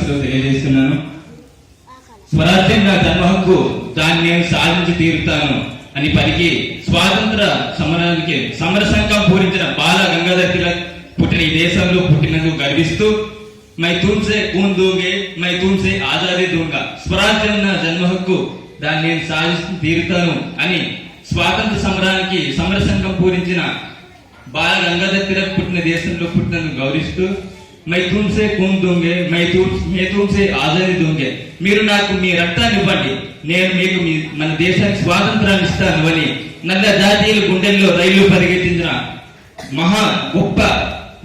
శుభాకాంక్షలు తెలియజేస్తున్నాను. స్వరాజ్యం నా జన్మ హక్కు, దాన్ని నేను సాధించి తీరుతాను అని పలికి స్వాతంత్ర సమరానికి సమర సంఘం పూరించిన బాల గంగాధర్ తిలక్ పుట్టిన ఈ దేశంలో పుట్టినందుకు గర్విస్తూ మై తుమ్సే కూన్ దూంగే, మై తుమ్సే ఆజాదీ దూంగా, స్వరాజ్యం నా జన్మ హక్కు, దాన్ని నేను సాధించి తీరుతాను అని స్వాతంత్ర సమరానికి సమర సంఘం పూరించిన బాల గంగాధర్ తిలక్ పుట్టిన దేశంలో పుట్టినందుకు గౌరవిస్తూ మై తుమ్సే కూన్ దూంగే, మై తుమ్సే ఆజాదీ దూంగే, మీరు నాకు మీ రక్తాన్ని ఇవ్వండి, నేను మీకు మన దేశానికి స్వాతంత్రాన్ని ఇస్తాను అని నల్ల జాతీయుల గుండెల్లో రైలు పరిగెత్తించిన మహా గొప్ప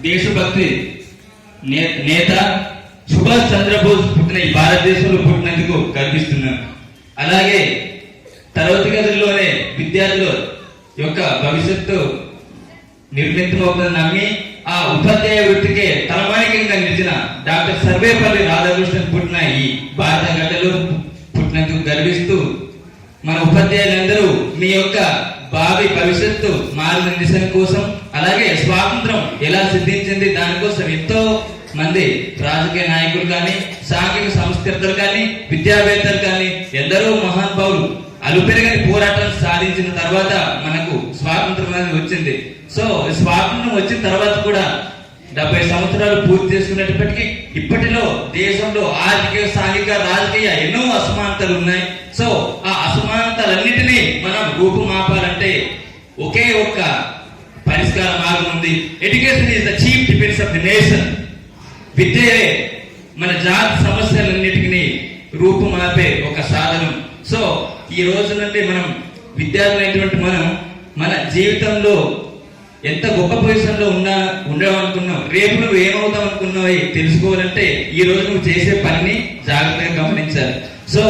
దేశభక్తి నేత సుభాష్ చంద్రబోస్ పుట్టిన ఈ భారతదేశంలో పుట్టినందుకు గర్విస్తున్నాను. అలాగే తరగతి గదుల్లోనే విద్యార్థుల యొక్క భవిష్యత్తు నిర్మితమవుతుందని నమ్మి ఆ ఉపాధ్యాయ వృత్తికే తలమానికంగా నిలిచిన డాక్టర్ సర్వేపల్లి రాధాకృష్ణన్ పుట్టిన ఈ భారత గడ్డలో పుట్టినందుకు గర్విస్తూ మన ఉపాధ్యాయులందరూ మీ యొక్క భావి భవిష్యత్తు మార్గదర్శనం కోసం, అలాగే స్వాతంత్రం ఎలా సిద్ధించింది దానికోసం ఎంతో మంది రాజకీయ నాయకులు కానీ, సాంఘిక సంస్కర్తలు కానీ, విద్యావేత్తలు కానీ, ఎందరో మహానుభావులు అలుపెరగని పోరాటం సాధించిన తర్వాత మనకు స్వాతంత్రం అనేది వచ్చింది. సో స్వాతంత్రం వచ్చిన తర్వాత కూడా 70 సంవత్సరాలు పూర్తి చేసుకున్నప్పటికీ ఇప్పటిలో దేశంలో ఆర్థిక, సాంఘిక, రాజకీయ ఎన్నో అసమానతలు ఉన్నాయి. సో ఆ అసమానతలన్నిటినీ మనం రూపుమాపాలంటే ఒకే ఒక్క పరిష్కార మార్గం ఉంది. Education is the chief defence of the nation. విద్యే మన జాతి సమస్యలన్నిటిని రూపుమాపే ఒక సాధనం. సో ఈ రోజు నుండి మనం విద్యార్థులైనటువంటి మనం మన జీవితంలో ఎంత గొప్ప పొజిషన్ లో ఉండేవనుకున్నావు, రేపు నువ్వు ఏమవుతావు అనుకున్నావు తెలుసుకోవాలంటే ఈ రోజు నువ్వు చేసే పనిని జాగ్రత్తగా గమనించాలి. సో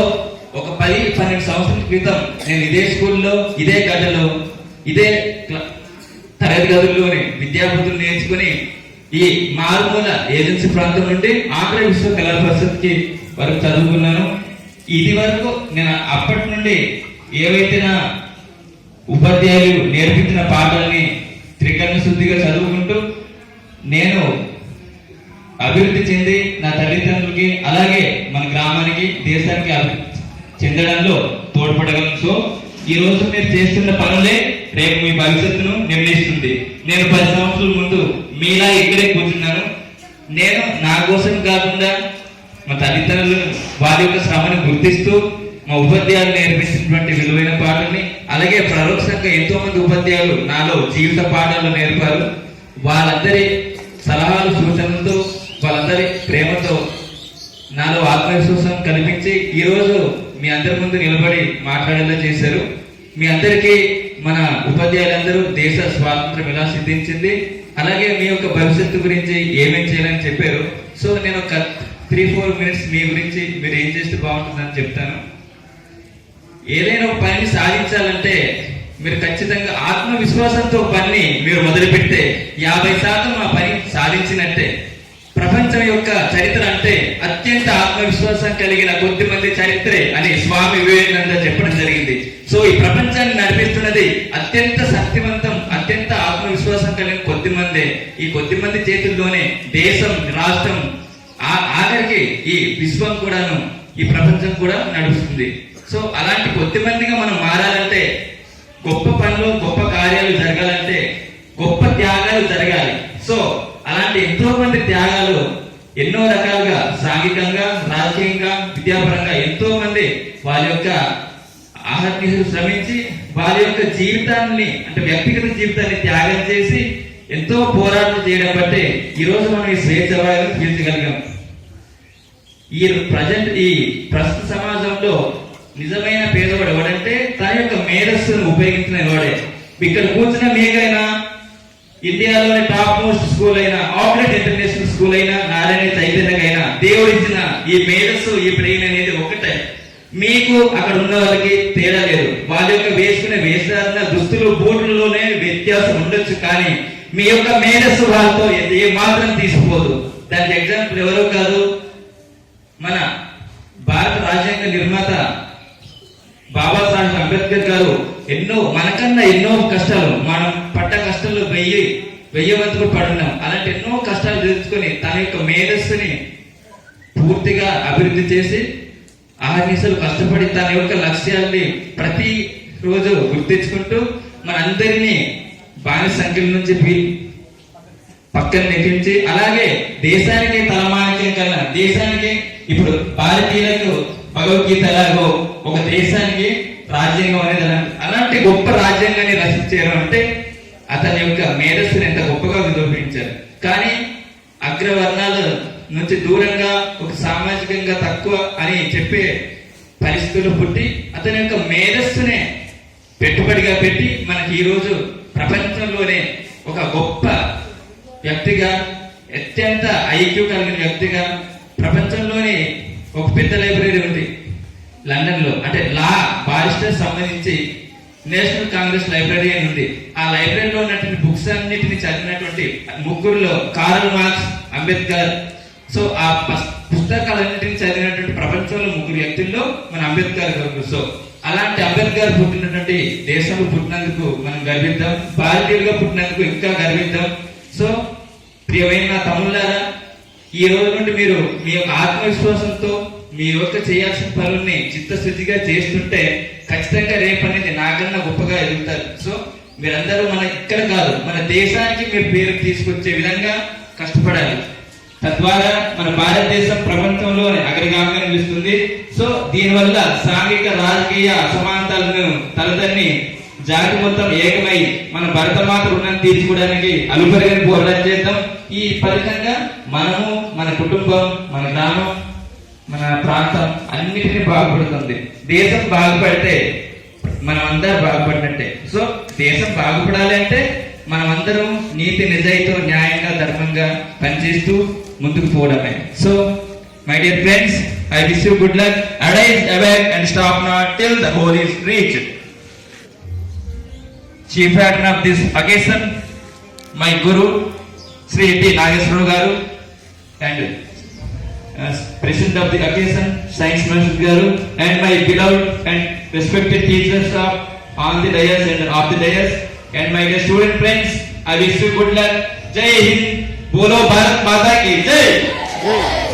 ఒక 10-12 సంవత్సరాల క్రితం నేను ఇదే స్కూల్లో, ఇదే గడ్డలో, ఇదే తరగతి గదుల్లోనే విద్యాబుద్ధులు నేర్చుకుని ఈ మారుమూల ఏజెన్సీ ప్రాంతం నుండి ఆంధ్ర విశ్వ కళా పరిషత్కి వరకు చదువుకున్నాను. ఇది వరకు నేను అప్పటి నుండి ఏవైతే నా ఉపాధ్యాయులు నేర్పించిన పాఠాలని త్రికరణ శుద్ధిగా చదువుకుంటూ నేను అభివృద్ధి చెంది నా తల్లిదండ్రులకి, అలాగే మన గ్రామానికి, దేశానికి అభివృద్ధి చెందడంలో తోడ్పడగలను. సో ఈ రోజు మీరు చేస్తున్న పనులే రేపు మీ భవిష్యత్తును నిర్ణయిస్తుంది. నేను 10 సంవత్సరాల ముందు మీలా ఇక్కడే కూర్చున్నాను. నేను నా కోసం కాకుండా మా తల్లిదండ్రులు వారి యొక్క శ్రమను గుర్తిస్తూ మా ఉపాధ్యాయులు నేర్పించినటువంటి విలువైన పాఠాన్ని, అలాగే పరోక్షంగా ఎంతో మంది ఉపాధ్యాయులు నాలో జీవిత పాఠాలు నేర్పారు. వాళ్ళందరి సలహాలు, సూచనలతో, వాళ్ళందరి ప్రేమతో నాలో ఆత్మవిశ్వాసం కల్పించి ఈరోజు మీ అందరి ముందు నిలబడి మాట్లాడేలా చేశారు. మీ అందరికీ మన ఉపాధ్యాయులందరూ దేశ స్వాతంత్రం ఎలా సిద్ధించింది, అలాగే మీ యొక్క భవిష్యత్తు గురించి ఏమేం చేయాలని చెప్పారు. సో నేను ఒక 3-4 మినిట్స్ మీ గురించి మీరు ఏం చేస్తే బాగుంటుందని చెప్తాను. ఏదైనా ఒక పనిని సాధించాలంటే మీరు ఖచ్చితంగా ఆత్మవిశ్వాసంతో పనిని మీరు మొదలుపెడితే 50% ఆ పని సాధించినట్టే. ప్రపంచం యొక్క చరిత్ర అంటే అత్యంత ఆత్మవిశ్వాసం కలిగిన కొద్ది మంది చరిత్రే అని స్వామి వివేకానంద చెప్పడం జరిగింది. సో ఈ ప్రపంచాన్ని నడిపిస్తున్నది అత్యంత శక్తివంతం, అత్యంత ఆత్మవిశ్వాసం కలిగిన కొద్ది మందే. ఈ కొద్ది మంది చేతుల్లోనే దేశం, రాష్ట్రం, ఆఖరికి ఈ విశ్వం కూడాను, ఈ ప్రపంచం కూడా నడుస్తుంది. సో అలాంటి కొద్ది మందిగా మనం మారాలంటే, గొప్ప పనులు, గొప్ప కార్యాలు జరగాలంటే గొప్ప త్యాగాలు జరగాలి. సో అలాంటి ఎంతో మంది త్యాగాలు ఎన్నో రకాలుగా సాంఘికంగా, రాజకీయంగా, విద్యాపరంగా ఎంతో మంది వారి యొక్క ఆహర్నిశలు శ్రమించి వారి యొక్క జీవితాన్ని, అంటే వ్యక్తిగత జీవితాన్ని త్యాగం చేసి ఎంతో పోరాటం చేయడం బట్టే ఈ రోజు మనం ఈ స్వేచ్ఛ వాయువును పీల్చగలిగాం. ఈ ప్రస్తుత సమాజంలో నిజమైన పేదవాడు ఎవడంటే తన యొక్క మేధస్సును ఉపయోగించిన వాడే. ఇక్కడ కూర్చున్న మీకైనా, ఇండియాలోని టాప్ మోస్ట్ స్కూల్ అయినా, ఆక్లెట్ ఇంటర్నేషనల్ స్కూల్ అయినా, నారాయణ చైతన్యకైనా దేవుడు ఇచ్చిన ఈ మేధస్సు, ఈ బ్రెయిన్ అనేది ఒకటే. మీకు అక్కడ ఉన్న వాళ్ళకి తేడా లేదు. వాళ్ళ యొక్క వేసుకునే వేషధారణ, దుస్తులు, బూట్లలోనే వ్యత్యాసం ఉండొచ్చు, కానీ మీ యొక్క మేధస్సు వాళ్ళతో ఏ మాత్రం తీసిపోదు. దానికి ఎగ్జాంపుల్ ఎవరో కాదు, మన భారత రాజ్యాంగ నిర్మాత బాబాసాహెబ్ అంబేద్కర్ గారు మనకన్నా ఎన్నో కష్టాలు, మనం పడ్డ కష్టాలు 1000 వంతులు పడున్నాం. అలాంటి ఎన్నో కష్టాలు తెలుసుకొని తన యొక్క మేధస్సుని పూర్తిగా అభివృద్ధి చేసి ఆహర్నిశలు కష్టపడి తన యొక్క లక్ష్యాల్ని ప్రతి రోజు గుర్తించుకుంటూ మనందరినీ బానిస సంఖ్యల నుంచి పక్కన నెట్టించి అలాగే దేశానికి తలమానికం కన్నా దేశానికి ఇప్పుడు భారతీయులకు భగవద్గీత ఎలాగో ఒక దేశానికి రాజ్యాంగం అనేది అలాంటి గొప్ప రాజ్యాంగాన్ని రచించారు అంటే అతని యొక్క మేధస్సుని ఎంత గొప్పగా నిరూపించారు. కానీ అగ్రవర్ణాల నుంచి దూరంగా ఒక సామాజికంగా తక్కువ అని చెప్పే పరిస్థితులు పుట్టి అతని యొక్క మేధస్సునే పెట్టుబడిగా పెట్టి మనకి ఈ రోజు ప్రపంచంలోనే ఒక గొప్ప వ్యక్తిగా అత్యంత ఐక్యూ కలిగిన వ్యక్తిగా ప్రపంచంలోని ఒక పెద్ద లైబ్రరీ ఉంది లండన్ లో, అంటే లా బారిస్టర్ సంబంధించి నేషనల్ కాంగ్రెస్ లైబ్రరీ అని ఉంది. ఆ లైబ్రరీలో ఉన్నటువంటి బుక్స్ అన్నిటిని చదివినటువంటి ముగ్గురులో కార్ల్ మార్క్స్, అంబేద్కర్. సో ఆ పుస్తకాలన్నింటినీ చదివినటువంటి ప్రపంచంలో ముగ్గురు వ్యక్తుల్లో మన అంబేద్కర్ గారు. సో అలాంటి అంబేద్కర్ పుట్టినటువంటి దేశంలో పుట్టినందుకు మనం గర్విద్దాం, భారతీయులుగా పుట్టినందుకు ఇంకా గర్విద్దాం. సో ప్రియమైన తమ్ముళ్ళారా, ఈ రోజు నుండి మీరు మీ యొక్క ఆత్మవిశ్వాసంతో మీ యొక్క చేయాల్సిన పనుల్ని చిత్తశుద్ధిగా చేస్తుంటే ఖచ్చితంగా రేపు అనేది నాకన్నా గొప్పగా ఎదుగుతారు. సో మీరందరూ మన ఇక్కడ కాదు మన దేశానికి మీరు పేరు తీసుకొచ్చే విధంగా కష్టపడాలి. తద్వారా మన భారతదేశం ప్రపంచంలో అగ్రగామిగా నిలుస్తుంది. సో దీనివల్ల సాంఘిక రాజకీయ అసమానతలను తలదన్ని జాతి మొత్తం ఏకమై మన భరతమాత రుణాన్ని తీర్చుకోవడానికి అలుపరిగని పోరాటం చేద్దాం. ఈ ఫలితంగా మనము, మన కుటుంబం, మన గ్రామం, మన ప్రాంతం అన్నిటినీ బాగుపడుతుంది. దేశం బాగుపడితే మనం అందరూ బాగుపడినట్టే. సో దేశం బాగుపడాలి అంటే మనం అందరం నీతి నిజాయితీతో న్యాయంగా ధర్మంగా పనిచేస్తూ ముందుకు పోవడమే. So my dear friends, I wish you good luck. Arise, awake and stop not till the goal is reached. Chief Patron of this occasion, my Guru, Sri T. Nageswaru Garu, and President of the occasion, Science Minister Garu, and my beloved and respected teachers of on the dais and off the dais, and my dear student friends, I wish you good luck. Jai Hind, Bolo Bharat Mata ki Jai.